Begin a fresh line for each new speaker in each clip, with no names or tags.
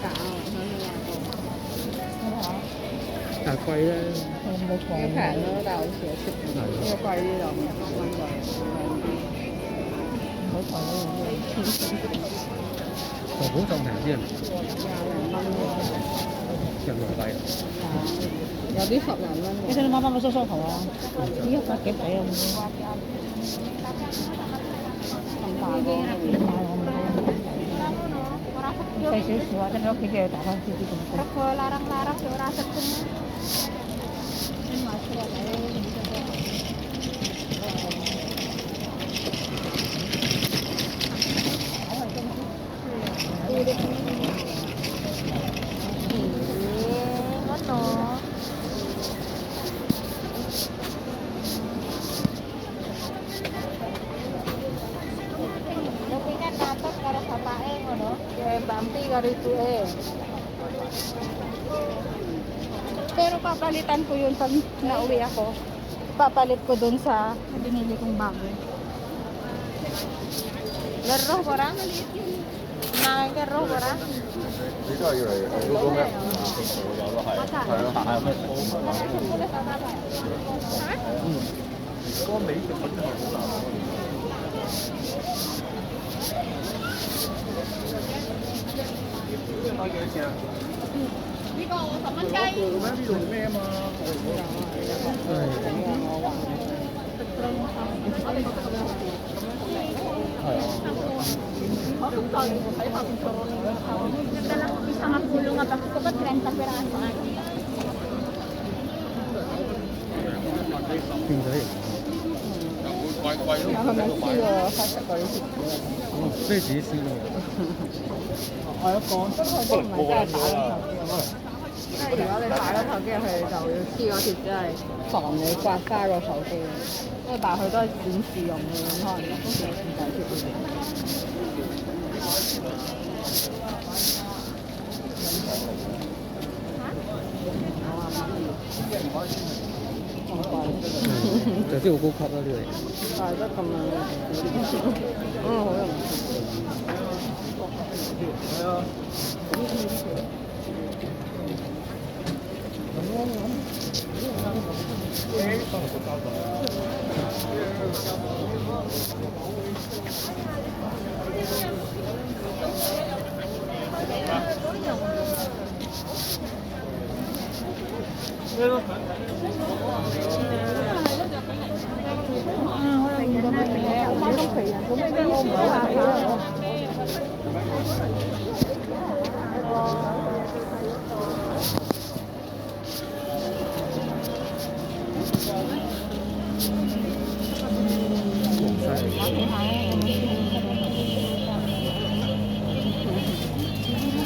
搞，喺你話過。
但係貴咧，
冇錯。要平咯，但係好似有出邊。呢個貴啲就5蚊貴，唔好貴咯，
淘寶仲平啲啊
20零蚊喎。
人民幣。
有啲10零蚊
你睇你媽媽咪收收頭啊？呢100幾俾啊咁。
咁大個，
細少少啊，即係你屋企嘅大翻少啲咁高。
larang-larang si Ora Setung. Bampi karo itu Pero papalitan ko yun pag nauwi ako. Papalit ko dun sa binili kong bago. Laro ko ra, maliit yun. Nakakaro ko ra.
呢個係要嚟嗰個咩？有咯係，係啊，下下有咩湯嗰個美食品係好難。開幾多錢啊？
呢個10蚊雞。
呢度咩啊嘛？Ganda
lang isa magkulong at ako ba 30 peraso.
變咗型。
有係咪燒啊？黑色嗰啲鐵
咩自己燒㗎？
我有講，不過都唔係真係打咗頭機。即係如果你擺咗頭機入去，就要黐嗰鐵，真係防你刮花個手機。因為但係佢都係展示用嘅，可能都幾唔抵貼
就知好高級啦呢個。
大得咁樣，好用。
係啊。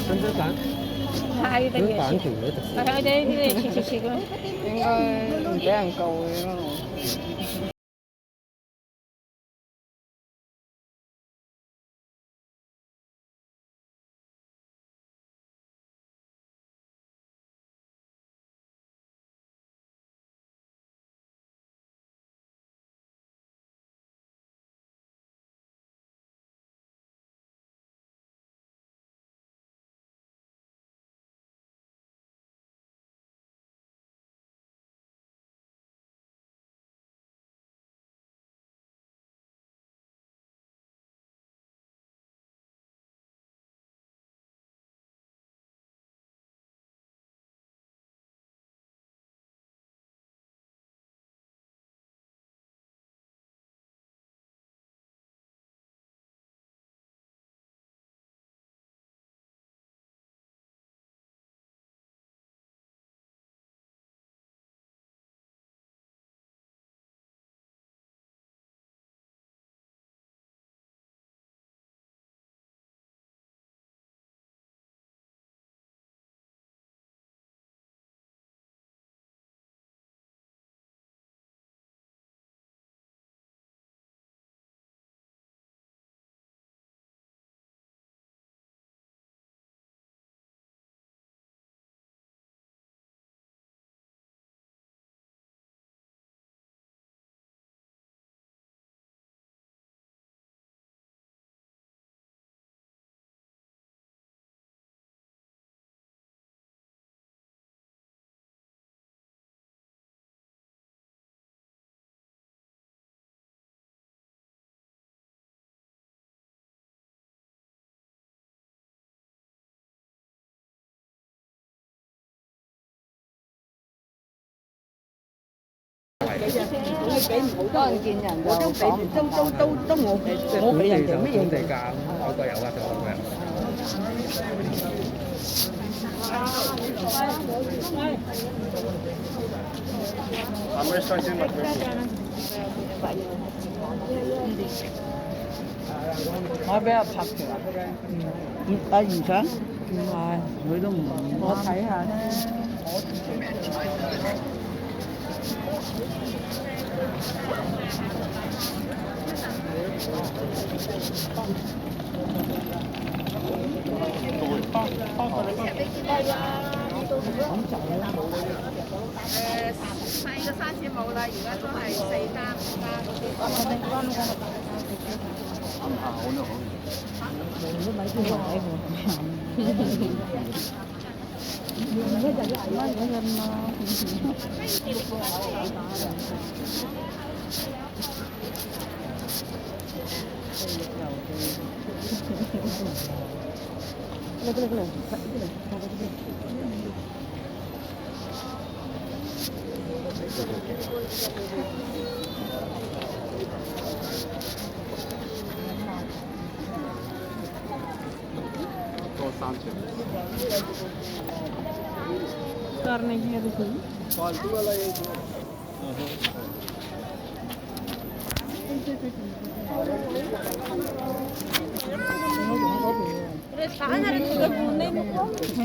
使唔使版？
係
啲版權嗰啲
係佢哋呢啲切切切嘅。
應該唔俾人告嘅咯。可能見人就講唔同
我俾人就本地價，外國有啊，就外國有。
How much size in that?
我比較拍嘅。但唔想？唔係，
佢都唔
我睇下咧。
細嘅3次冇啦，而家都係4單5單嗰啲。
多3條。
करने की है तो
फालतू वाला ये जो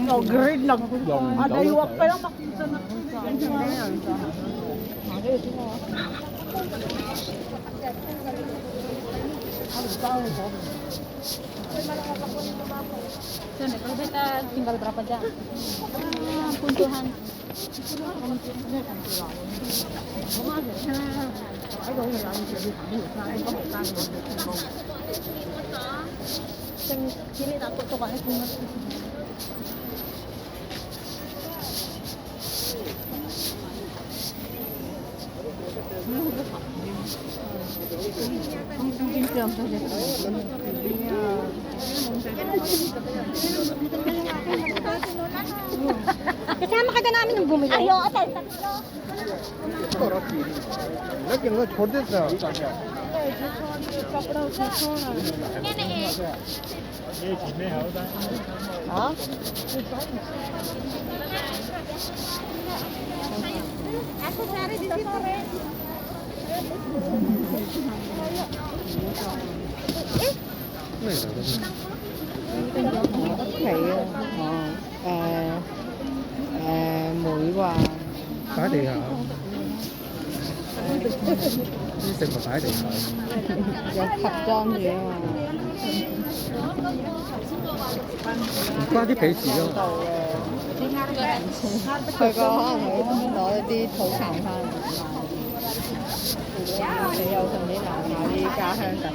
Nó great lắm. Ở đây luộc cái lắm.
Kalau kita tinggal berapa jam? Kuntuhan. Sini takut coklatnya kumat. Kasama ka na namin nung bumili. Ayaw, ate.
लेकिन वो छोड़ देता है
Hả?
Aku cari di situ.
Mũi và
擺地下，啲食物擺地下。
有盒裝住啊嘛。
唔關啲皮事㗎嘛。
佢個可能會攞一啲土產翻嚟賣。你又順便留下啲家鄉特色。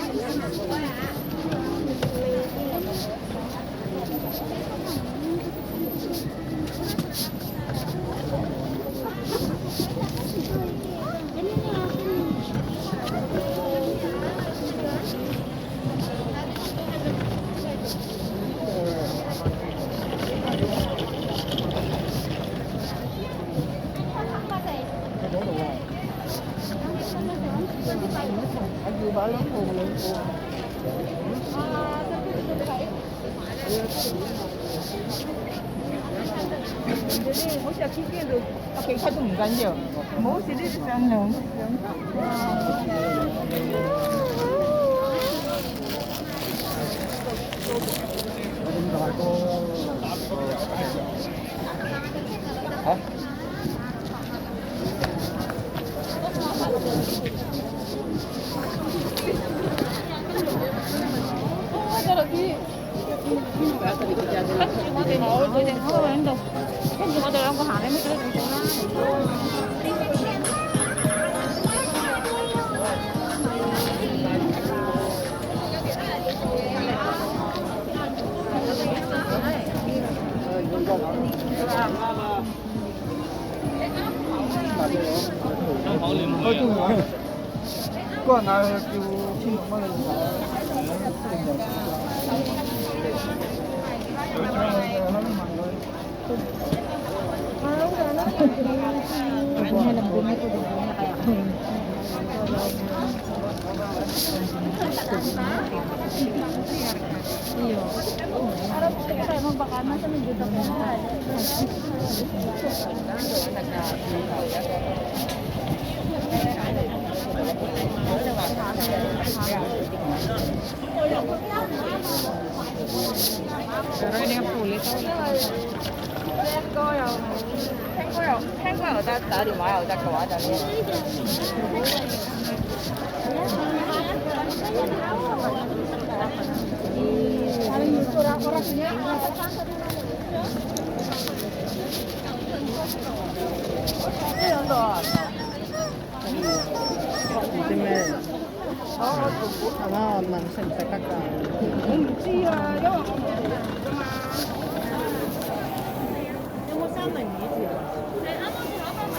好似有天邊度有幾級都唔緊要，唔好似呢啲上兩。我哋開喺度，跟住我哋兩個行喺呢度做啦。
嗰人嗌佢叫16蚊你唔
Ano, lembunnya kaya
Harap tayo magbakana sa medyo tapunan.
Pero ini nga pulit.聽歌又得，打電話又得嘅話就呢。唔知咩？係嘛？我問食唔食得㗎？
我唔知啊，因為我冇㗎嘛。
有冇三文魚條？
你啱啱先攞翻埋。